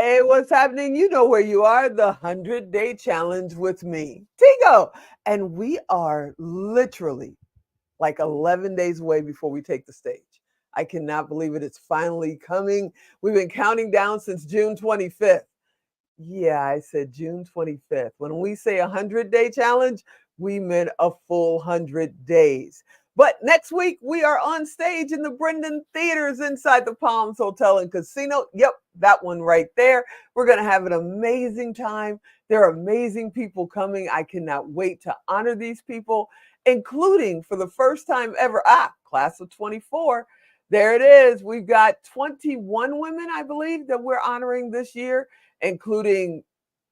Hey, what's happening? You know where you are, the 100-day challenge with me, Tigo. And we are literally like 11 days away before we take the stage. I cannot believe it. It's finally coming. We've been counting down since June 25th. Yeah, I said June 25th. When we say 100-day challenge, we meant a full 100 days. But next week, we are on stage in the Brendan Theaters inside the Palms Hotel and Casino. Yep, that one right there. We're going to have an amazing time. There are amazing people coming. I cannot wait to honor these people, including for the first time ever, class of 24. There it is. We've got 21 women, I believe, that we're honoring this year, including,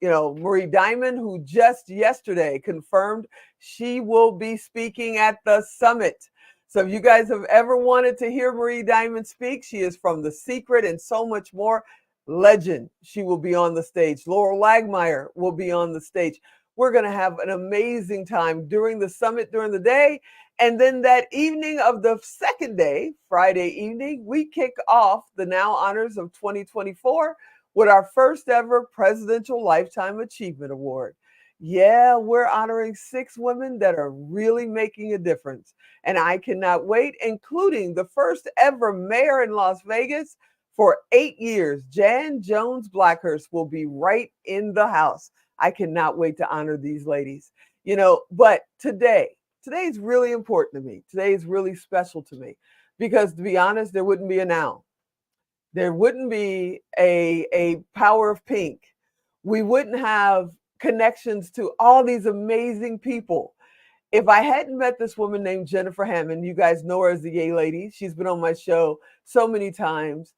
Marie Diamond, who just yesterday confirmed she will be speaking at the summit. So if you guys have ever wanted to hear Marie Diamond speak, she is from The Secret and so much more. Legend. She will be on the stage. Laurel Lagmeyer will be on the stage. We're going to have an amazing time during the summit during the day. And then that evening of the second day, Friday evening, we kick off the Now Honors of 2024 with our first ever Presidential Lifetime Achievement Award. Yeah, we're honoring 6 women that are really making a difference. And I cannot wait, including the first ever mayor in Las Vegas for 8 years. Jan Jones Blackhurst will be right in the house. I cannot wait to honor these ladies. But today is really important to me. Today is really special to me because, to be honest, there wouldn't be a Now. There wouldn't be a Power of Pink. We wouldn't have connections to all these amazing people if I hadn't met this woman named Jennifer Hammond. You guys know her as the Yay Lady. She's been on my show so many times.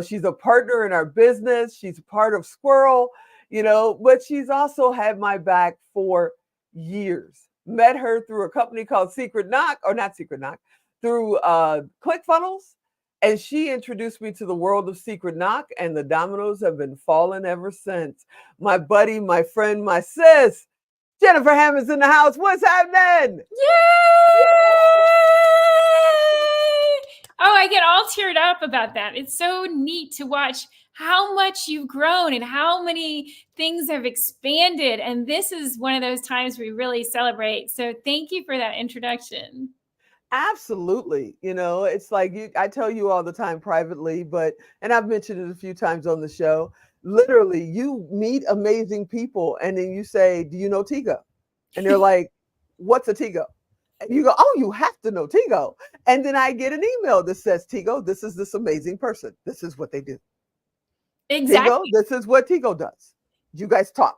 She's a partner in our business. She's a part of Squirrel, but she's also had my back for years. Met her through a company called Secret Knock, or not Secret Knock, through ClickFunnels. And she introduced me to the world of Secret Knock, and the dominoes have been falling ever since. My buddy, my friend, my sis, Jennifer Hammond's in the house. What's happening? Yay! Oh, I get all teared up about that. It's so neat to watch how much you've grown and how many things have expanded. And this is one of those times we really celebrate. So thank you for that introduction. Absolutely. It's like I tell you all the time privately, and I've mentioned it a few times on the show. Literally, you meet amazing people and then you say, "Do you know Tigo?" And they're like, "What's a Tigo?" And you go, "Oh, you have to know Tigo." And then I get an email that says, "Tigo, this is this amazing person. This is what they do." Exactly. Tigo, this is what Tigo does. You guys talk.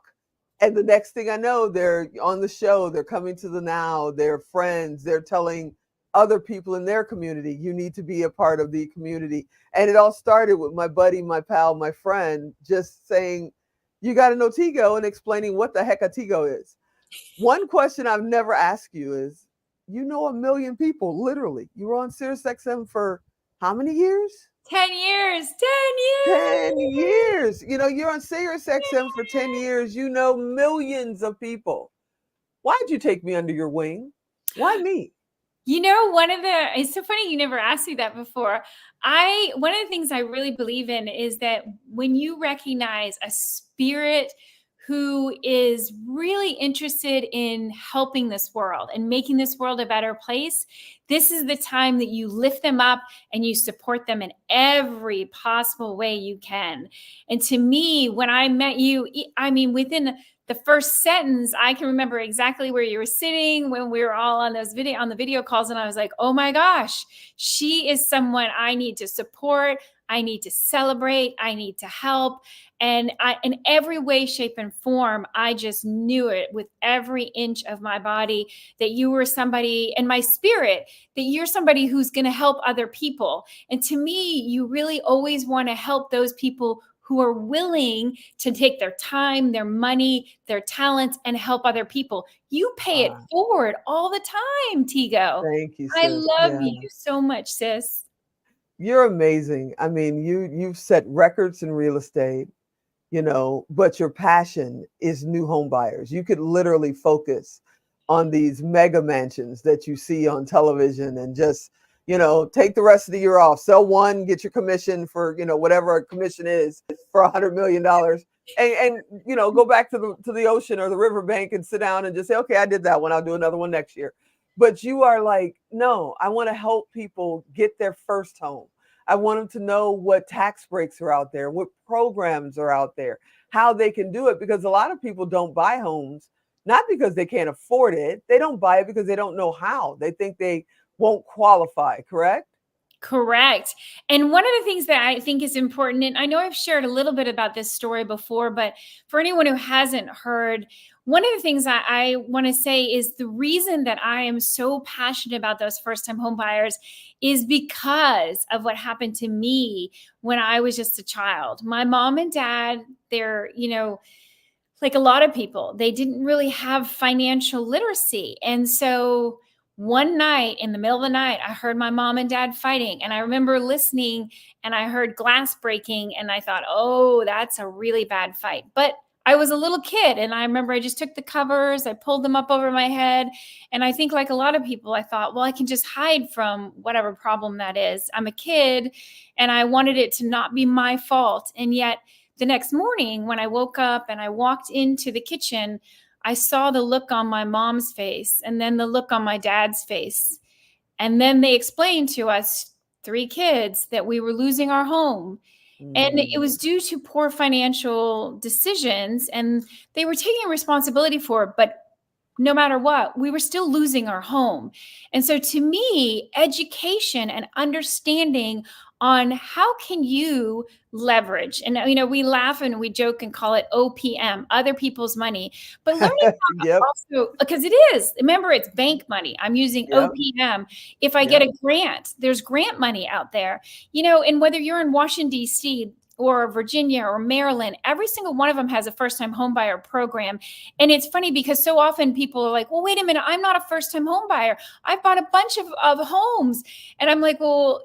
And the next thing I know, they're on the show. They're coming to the Now. They're friends. They're telling other people in their community, you need to be a part of the community. And it all started with my buddy, my pal, my friend, just saying, you got to know Tigo, and explaining what the heck a Tigo is. One question I've never asked you is, you know, 1 million people, literally. You were on SiriusXM for how many years? 10 years. 10 years. 10 years. You're on SiriusXM for 10 years. You know millions of people. Why'd you take me under your wing? Why me? It's so funny you never asked me that before. One of the things I really believe in is that when you recognize a spirit who is really interested in helping this world and making this world a better place, this is the time that you lift them up and you support them in every possible way you can. And to me, when I met you, within the first sentence, I can remember exactly where you were sitting when we were all on the video calls. And I was like, oh my gosh, she is someone I need to support. I need to celebrate. I need to help. And in every way, shape, and form, I just knew it with every inch of my body that you were somebody, and my spirit, that you're somebody who's going to help other people. And to me, you really always want to help those people who are willing to take their time, their money, their talents, and help other people. You pay it forward all the time, Tigo. Thank you, sis. I love you so much, sis. You're amazing. I mean, you've set records in real estate, but your passion is new home buyers. You could literally focus on these mega mansions that you see on television and just take the rest of the year off, sell one, get your commission for, whatever a commission is for $100 million. And go back to the ocean or the riverbank and sit down and just say, okay, I did that one. I'll do another one next year. But you are like, no, I want to help people get their first home. I want them to know what tax breaks are out there, what programs are out there, how they can do it. Because a lot of people don't buy homes, not because they can't afford it. They don't buy it because they don't know how. They think they won't qualify, correct? Correct. And one of the things that I think is important, and I know I've shared a little bit about this story before, but for anyone who hasn't heard, one of the things I want to say is the reason that I am so passionate about those first-time home buyers is because of what happened to me when I was just a child. My mom and dad, they're, like a lot of people, they didn't really have financial literacy. And so one night in the middle of the night, I heard my mom and dad fighting. And I remember listening and I heard glass breaking. And I thought, oh, that's a really bad fight. But I was a little kid. And I remember I just took the covers, I pulled them up over my head. And I think like a lot of people, I thought, well, I can just hide from whatever problem that is. I'm a kid and I wanted it to not be my fault. And yet the next morning when I woke up and I walked into the kitchen, I saw the look on my mom's face and then the look on my dad's face. And then they explained to us, 3 kids, that we were losing our home. And it was due to poor financial decisions and they were taking responsibility for it. But no matter what, we were still losing our home. And so to me, education and understanding on how can you leverage, and we laugh and we joke and call it OPM, other people's money, but learning how Yep. also, because it is, remember, it's bank money. I'm using Yep. OPM. If I get a grant, there's grant money out there, and whether you're in Washington, D.C., or Virginia or Maryland, every single one of them has a first-time homebuyer program. And it's funny because so often people are like, well, wait a minute, I'm not a first-time homebuyer. I've bought a bunch of homes. And I'm like, well,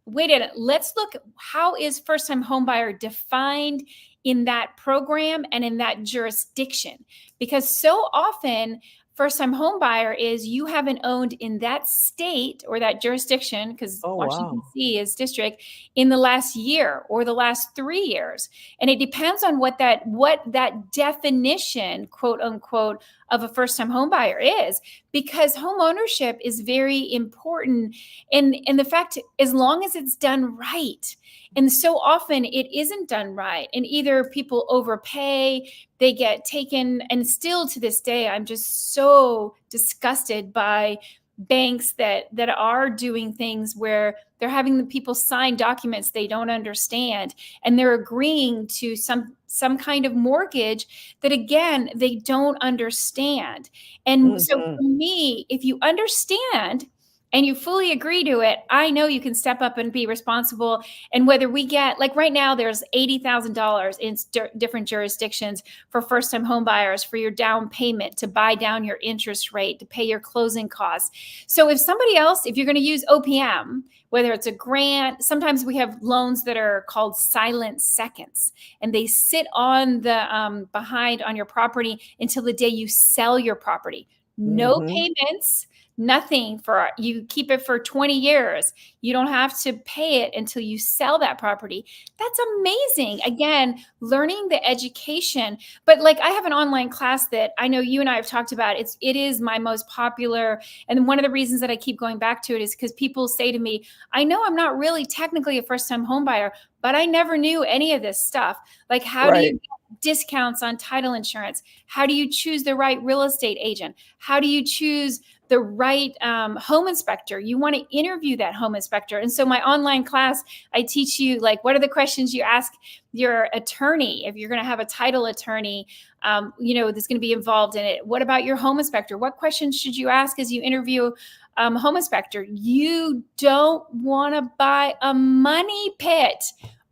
wait a minute, let's look, how is first-time homebuyer defined in that program and in that jurisdiction? Because so often first-time homebuyer is you haven't owned in that state or that jurisdiction, because Washington, D.C. is district, in the last year or the last 3 years. And it depends on what that definition, quote unquote, of a first-time homebuyer is, because home ownership is very important. And the fact, as long as it's done right, and so often it isn't done right, and either people overpay, they get taken, and still to this day, I'm just so disgusted by banks that are doing things where they're having the people sign documents they don't understand, and they're agreeing to some kind of mortgage that, again, they don't understand. And so for me, if you understand and you fully agree to it, I know you can step up and be responsible. And whether we get, like right now, there's $80,000 in different jurisdictions for first-time home buyers for your down payment, to buy down your interest rate, to pay your closing costs. So if somebody else, if you're going to use OPM, whether it's a grant, sometimes we have loans that are called silent seconds, and they sit on the behind on your property until the day you sell your property. No payments. Nothing, for you keep it for 20 years. You don't have to pay it until you sell that property. That's amazing. Again, learning the education. But like, I have an online class that I know you and I have talked about. It is my most popular. And one of the reasons that I keep going back to it is because people say to me, I know I'm not really technically a first-time home buyer, but I never knew any of this stuff. Like, how do you get discounts on title insurance? How do you choose the right real estate agent? How do you choose the right home inspector? You want to interview that home inspector. And so my online class, I teach you, like, what are the questions you ask your attorney if you're going to have a title attorney, that's going to be involved in it. What about your home inspector? What questions should you ask as you interview home inspector? You don't want to buy a money pit.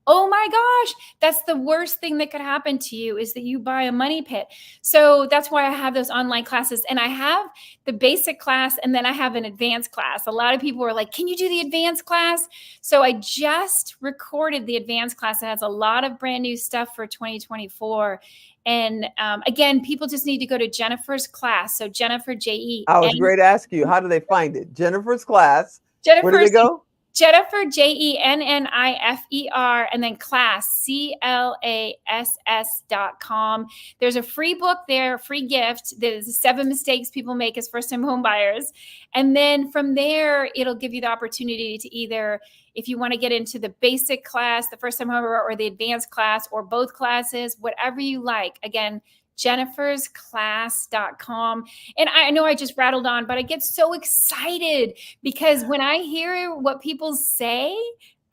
Oh my gosh, that's the worst thing that could happen to you, is that you buy a money pit. So that's why I have those online classes, and I have the basic class, and then I have an advanced class. A lot of people are like, can you do the advanced class? So I just recorded the advanced class. It has a lot of brand new stuff for 2024. And again, people just need to go to Jennifer's class. So Jennifer J. I was great to ask you, how do they find it? Jennifer's class. Where do they go? Jennifer, Jennifer, and then class, CLASS.com. There's a free book there, free gift. There's 7 mistakes people make as first-time home buyers. And then from there, it'll give you the opportunity to either, if you want to get into the basic class, the first-time home buyer, or the advanced class, or both classes, whatever you like. Again, jennifersclass.com. And I know I just rattled on, but I get so excited because when I hear what people say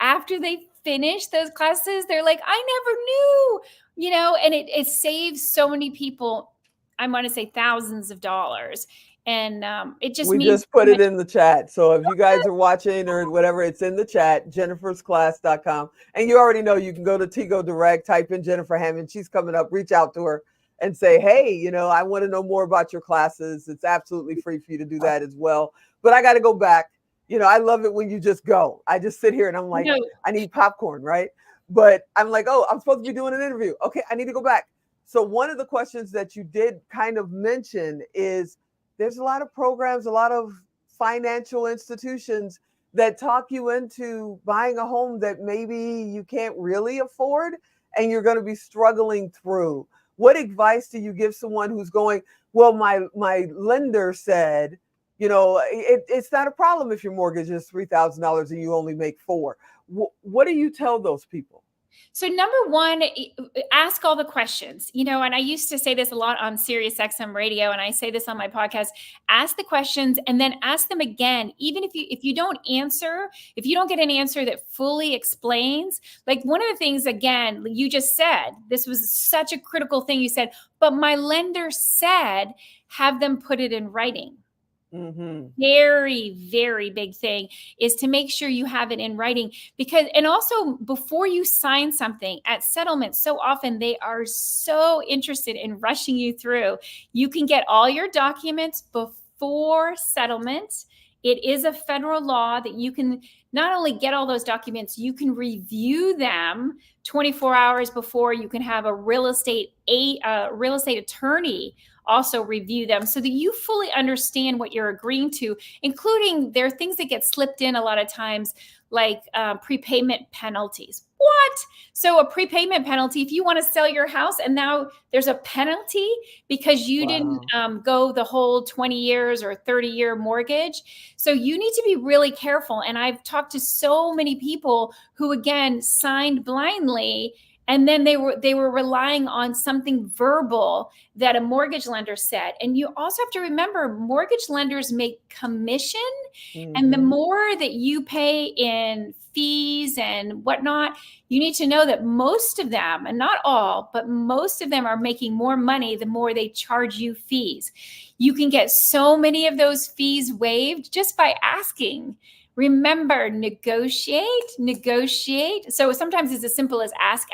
after they finish those classes, they're like, I never knew, and it saves so many people, I want to say thousands of dollars. And it just we means just put it in the chat. So if you guys are watching or whatever, it's in the chat, jennifersclass.com. And you already know you can go to Tigo Direct, type in Jennifer Hammond. She's coming up, reach out to her and say, hey, I want to know more about your classes. It's absolutely free for you to do that as well. But I got to go back. I love it when you just go. I just sit here and I'm like, I need popcorn, right? But I'm like, oh, I'm supposed to be doing an interview. Okay, I need to go back. So one of the questions that you did kind of mention is there's a lot of programs, a lot of financial institutions that talk you into buying a home that maybe you can't really afford and you're going to be struggling through. What advice do you give someone who's going, well, my lender said, it's not a problem if your mortgage is $3,000 and you only make $4,000. What do you tell those people? So number one, ask all the questions, and I used to say this a lot on Sirius XM radio, and I say this on my podcast, ask the questions and then ask them again. Even if you don't get an answer that fully explains, like one of the things, again, you just said, this was such a critical thing you said, but my lender said, have them put it in writing. Mm-hmm. Very, very big thing is to make sure you have it in writing and also before you sign something at settlement, so often they are so interested in rushing you through. You can get all your documents before settlement. It is a federal law that you can not only get all those documents, you can review them 24 hours before. You can have a real estate attorney also review them so that you fully understand what you're agreeing to, including there are things that get slipped in a lot of times, like prepayment penalties. What? So a prepayment penalty, if you want to sell your house and now there's a penalty because you didn't go the whole 20 years or 30-year mortgage. So you need to be really careful. And I've talked to so many people who, again, signed blindly. And then they were relying on something verbal that a mortgage lender said. And you also have to remember, mortgage lenders make commission. Mm-hmm. And the more that you pay in fees and whatnot, you need to know that most of them, and not all, but most of them are making more money the more they charge you fees. You can get so many of those fees waived just by asking. Remember, negotiate. So sometimes it's as simple as ask.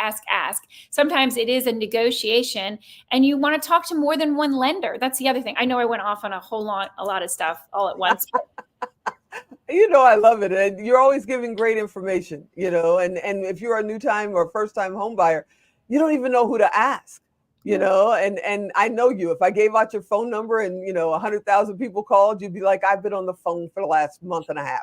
Sometimes it is a negotiation, and you want to talk to more than one lender. That's the other thing. I know I went off on a lot of stuff all at once. I love it. And you're always giving great information, and if you're a new time or first time home buyer, you don't even know who to ask, and I know you. If I gave out your phone number and, 100,000 people called, you'd be like, I've been on the phone for the last month and a half.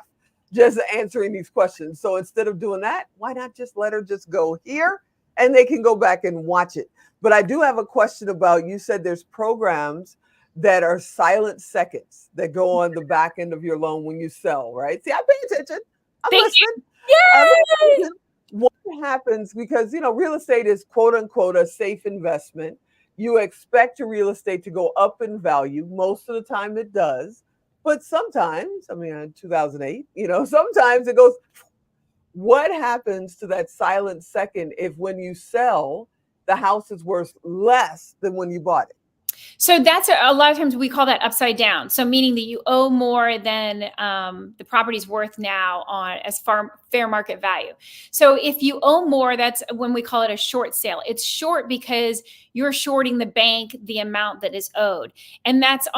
Just answering these questions. So instead of doing that, why not just let her just go here and they can go back and watch it? But I do have a question about, you said there's programs that are silent seconds that go on the back end of your loan when you sell, right? See, I pay attention. I'm listening. Yay! What happens, because, real estate is quote unquote a safe investment. You expect your real estate to go up in value. Most of the time it does. But sometimes, in 2008, sometimes it goes. What happens to that silent second if when you sell, the house is worth less than when you bought it? So that's a lot of times we call that upside down. So meaning that you owe more than the property's worth now as fair market value. So if you owe more, that's when we call it a short sale. It's short because you're shorting the bank the amount that is owed. And that's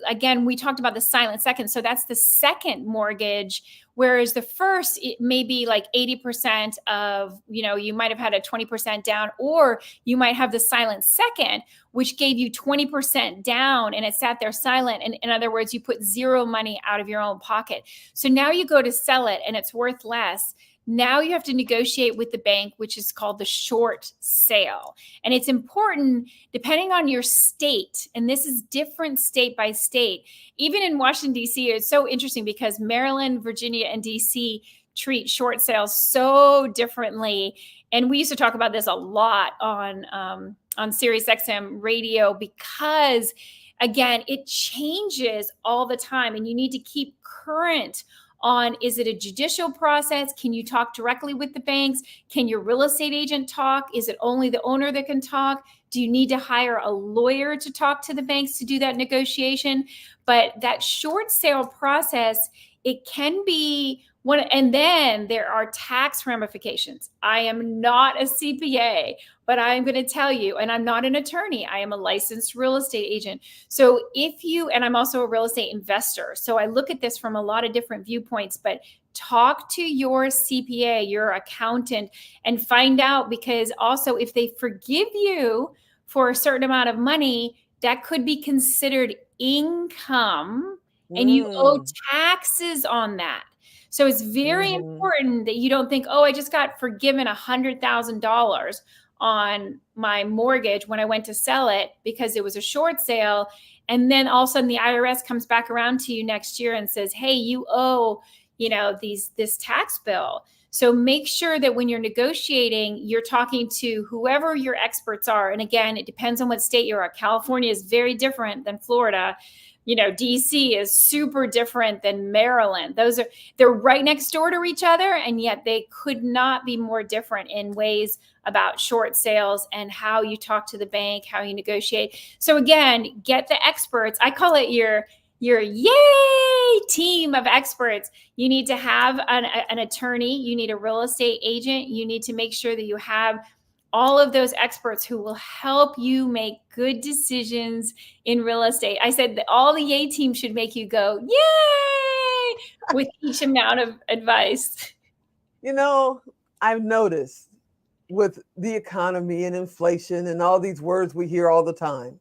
again, we talked about the silent second. So that's the second mortgage Whereas the first, it may be like 80% of, you might have had a 20% down, or you might have the silent second, which gave you 20% down and it sat there silent. And in other words, you put zero money out of your own pocket. So now you go to sell it and it's worth less. Now you have to negotiate with the bank, which is called the short sale. And it's important depending on your state. And this is different state by state. Even in Washington, D.C., it's so interesting because Maryland, Virginia, and D.C. treat short sales so differently. And we used to talk about this a lot on SiriusXM radio because, again, it changes all the time. And you need to keep current on, is it a judicial process? Can you talk directly with the banks? Can your real estate agent talk? Is it only the owner that can talk? Do you need to hire a lawyer to talk to the banks to do that negotiation? But that short sale process, it can be one, and then there are tax ramifications. I am not a CPA, but I'm going to tell you, and I'm not an attorney, I am a licensed real estate agent. So and I'm also a real estate investor. So I look at this from a lot of different viewpoints, but talk to your CPA, your accountant, and find out, because also if they forgive you for a certain amount of money, that could be considered income and you owe taxes on that. So it's very important that you don't think, oh, I just got forgiven $100,000 on my mortgage when I went to sell it because it was a short sale. And then all of a sudden the IRS comes back around to you next year and says, hey, you owe, this tax bill. So make sure that when you're negotiating, you're talking to whoever your experts are. And again, it depends on what state you're at. California is very different than Florida. DC is super different than Maryland. They're right next door to each other, and yet they could not be more different in ways about short sales and how you talk to the bank, how you negotiate. So again, get the experts. I call it your yay team of experts. You need to have an attorney. You need a real estate agent. You need to make sure that you have all of those experts who will help you make good decisions in real estate. I said that all the yay team should make you go, yay, with each amount of advice. I've noticed with the economy and inflation and all these words we hear all the time,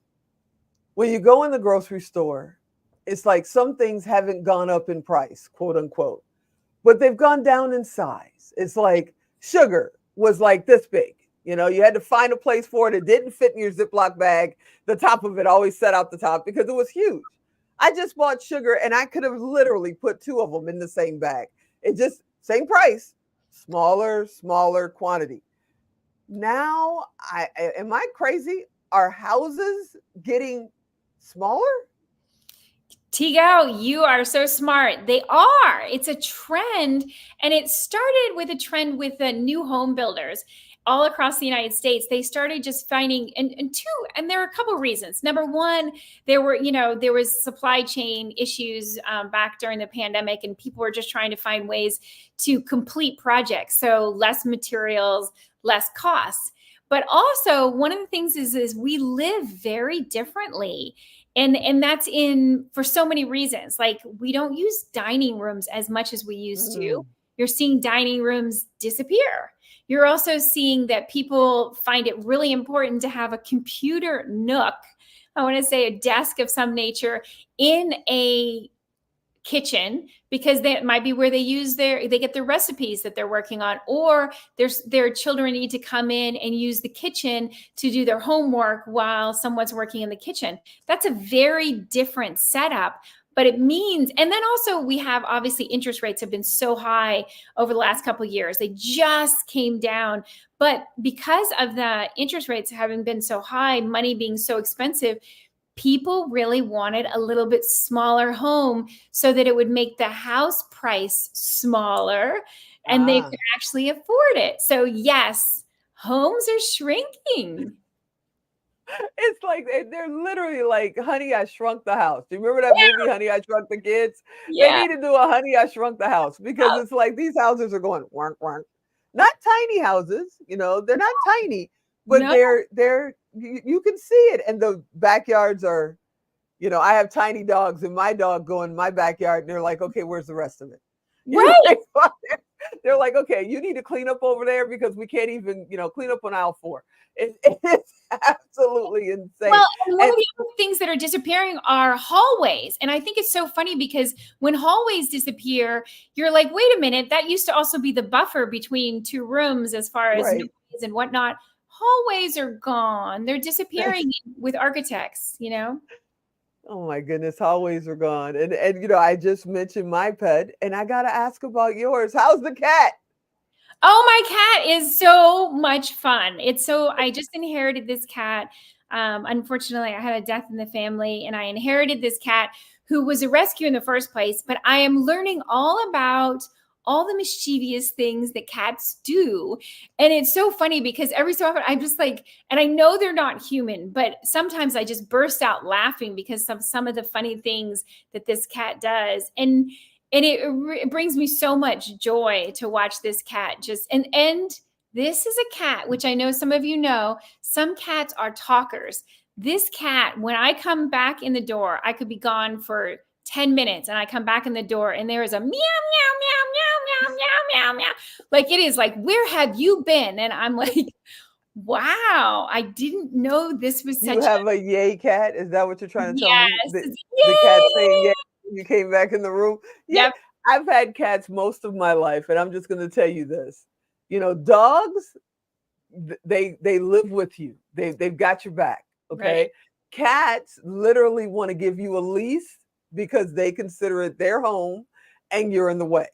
when you go in the grocery store, it's like some things haven't gone up in price, quote unquote, but they've gone down in size. It's like sugar was like this big. You had to find a place for it. It didn't fit in your Ziploc bag. The top of it always set out the top because it was huge. I just bought sugar and I could have literally put two of them in the same bag. It just, same price, smaller quantity. Now, am I crazy? Are houses getting smaller? Tigo, you are so smart. They are. It's a trend. And it started with a trend with the new home builders all across the United States. They started just finding, and there are a couple of reasons. Number one, there was supply chain issues back during the pandemic, and people were just trying to find ways to complete projects. So less materials, less costs. But also one of the things is we live very differently. And that's for so many reasons. Like, we don't use dining rooms as much as we used to. You're seeing dining rooms disappear. You're also seeing that people find it really important to have a computer nook, I want to say a desk of some nature, in a kitchen, because that might be where they get their recipes that they're working on, or their children need to come in and use the kitchen to do their homework while someone's working in the kitchen. That's a very different setup. But it means, and then also we have, obviously, interest rates have been so high over the last couple of years. They just came down. But because of the interest rates having been so high, money being so expensive, people really wanted a little bit smaller home so that it would make the house price smaller and they could actually afford it. So yes, homes are shrinking. It's like they're literally like Honey, I Shrunk the House. Do you remember that movie, Honey, I Shrunk the Kids? Yeah. They need to do a Honey, I Shrunk the House, because it's like these houses are going work. Not tiny houses, they're not tiny, but they're you can see it, and the backyards are, I have tiny dogs, and my dog go in my backyard, and they're like, okay, where's the rest of it? Right. They're like, okay, you need to clean up over there because we can't even, clean up on aisle 4. It's absolutely insane. Well, and one And of the other things that are disappearing are hallways. And I think it's so funny because when hallways disappear, you're like, wait a minute, that used to also be the buffer between two rooms as far as right. noise and whatnot. Hallways are gone. They're disappearing with architects. Oh my goodness, hallways are gone. And I just mentioned my pet, and I gotta ask about yours. How's the cat? Oh, my cat is so much fun. I just inherited this cat. Unfortunately, I had a death in the family and I inherited this cat who was a rescue in the first place. But I am learning all about all the mischievous things that cats do. And it's so funny because every so often I'm just like, and I know they're not human, but sometimes I just burst out laughing because of some of the funny things that this cat does. And it brings me so much joy to watch this cat and this is a cat which I know some of you know. Some cats are talkers. This cat, when I come back in the door, I could be gone for 10 minutes and I come back in the door and there is a meow meow meow meow meow meow meow meow. Like it is like, where have you been? And I'm like, wow, I didn't know this was You such have a yay cat? Is that what you're trying to tell me? yes, The cat saying yay. yay when you came back in the room? Yeah, Yep. I've had cats most of my life, and I'm just gonna tell you this. Dogs, they live with you. They've got your back. Right. Okay. Cats literally want to give you a leash because they consider it their home and you're in the way.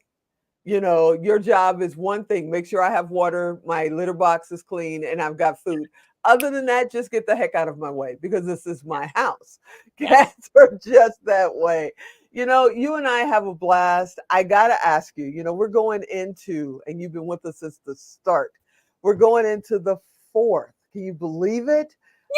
Your job is one thing: make sure I have water, my litter box is clean, and I've got food. Other than that, just get the heck out of my way because this is my house. Yes. Cats are just that way. You and I have a blast. I got to ask you, we're going into, and you've been with us since the start, we're going into the 4th. Can you believe it?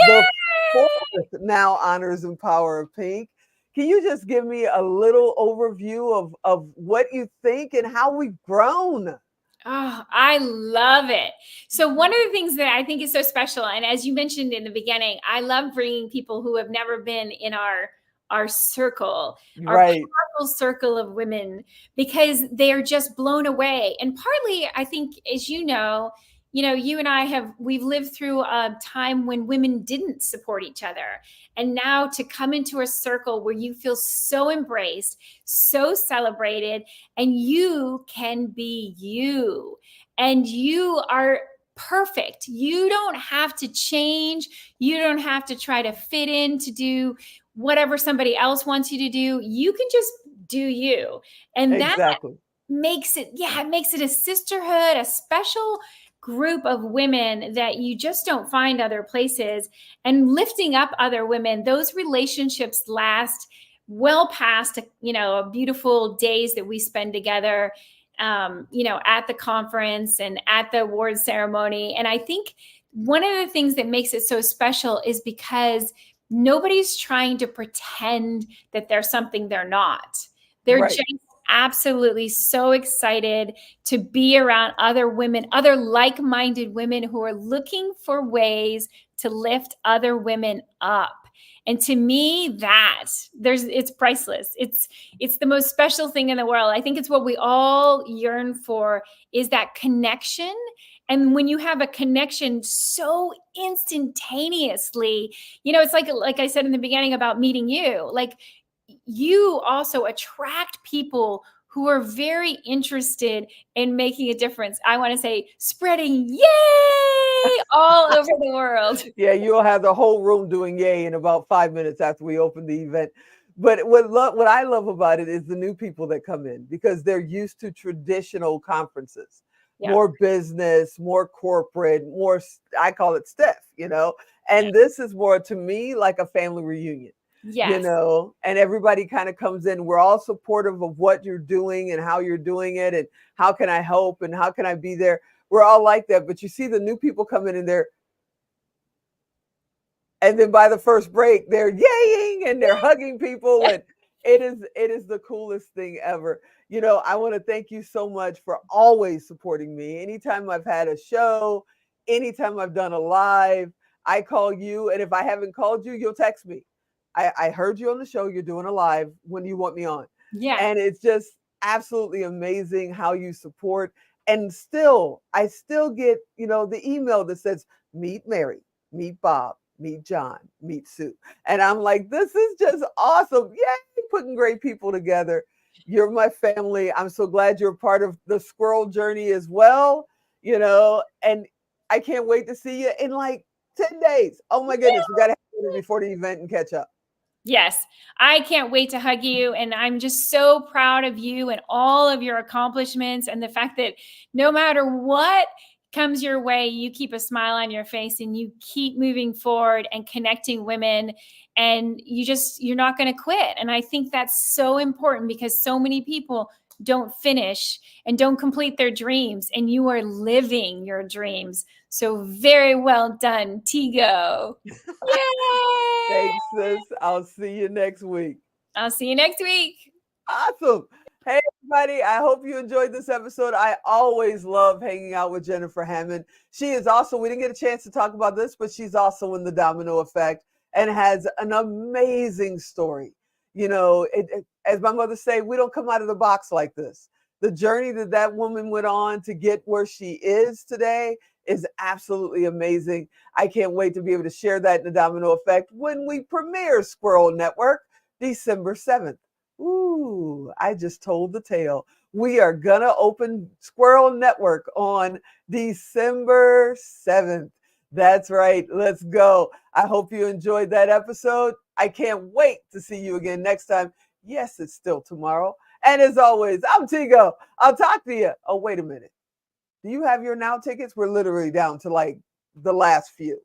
The 4th now honors and power of pink. Can you just give me a little overview of what you think and how we've grown? Oh, I love it. So, one of the things that I think is so special, and as you mentioned in the beginning, I love bringing people who have never been in our circle, our Right. powerful circle of women, because they are just blown away. And partly, I think, as you and I we've lived through a time when women didn't support each other. And now to come into a circle where you feel so embraced, so celebrated, and you can be you and you are perfect. You don't have to change. You don't have to try to fit in to do whatever somebody else wants you to do. You can just do you. And that Exactly. it makes it a sisterhood, a special group of women that you just don't find other places, and lifting up other women. Those relationships last well past beautiful days that we spend together, at the conference and at the award ceremony. And I think one of the things that makes it so special is because nobody's trying to pretend that they're something they're not. They're Right. just absolutely so excited to be around other women, other like-minded women who are looking for ways to lift other women up. And to me, it's priceless. It's the most special thing in the world. I think it's what we all yearn for, is that connection. And when you have a connection so instantaneously, it's like I said in the beginning about meeting you, like you also attract people who are very interested in making a difference. I want to say spreading yay all over the world. Yeah, you'll have the whole room doing yay in about 5 minutes after we open the event. But what I love about it is the new people that come in because they're used to traditional conferences, Yeah. more business, more corporate, more, I call it stiff, Yeah. and this is more to me like a family reunion. Yes. And everybody kind of comes in. We're all supportive of what you're doing and how you're doing it and how can I help and how can I be there. We're all like that. But you see the new people come in and then by the first break, they're yaying and they're hugging people. And it is the coolest thing ever. I want to thank you so much for always supporting me. Anytime I've had a show, anytime I've done a live, I call you. And if I haven't called you, you'll text me. I heard you on the show. You're doing a live when you want me on. Yeah. And it's just absolutely amazing how you support. And still, I still get, the email that says, meet Mary, meet Bob, meet John, meet Sue. And I'm like, this is just awesome. Yay, putting great people together. You're my family. I'm so glad you're part of the squirrel journey as well, and I can't wait to see you in like 10 days. Oh my goodness, we got to have dinner before the event and catch up. Yes, I can't wait to hug you. And I'm just so proud of you and all of your accomplishments, and the fact that no matter what comes your way, you keep a smile on your face and you keep moving forward and connecting women, and you're not going to quit. And I think that's so important, because so many people don't finish and don't complete their dreams, and you are living your dreams. So very well done, Tigo. Yay! Thanks, sis. I'll see you next week. I'll see you next week. Awesome. Hey, everybody. I hope you enjoyed this episode. I always love hanging out with Jennifer Hammond. She is also, we didn't get a chance to talk about this, but she's also in the Domino Effect and has an amazing story. As my mother say, we don't come out of the box like this. The journey that woman went on to get where she is today is absolutely amazing. I can't wait to be able to share that in the Domino Effect when we premiere Squirrel Network December 7th. Ooh, I just told the tale. We are going to open Squirrel Network on December 7th. That's right. Let's go. I hope you enjoyed that episode. I can't wait to see you again next time. Yes, it's still tomorrow. And as always, I'm Tigo. I'll talk to you. Oh, wait a minute. Do you have your Now tickets? We're literally down to like the last few.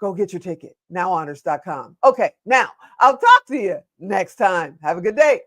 Go get your ticket, nowhonors.com. Okay, now I'll talk to you next time. Have a good day.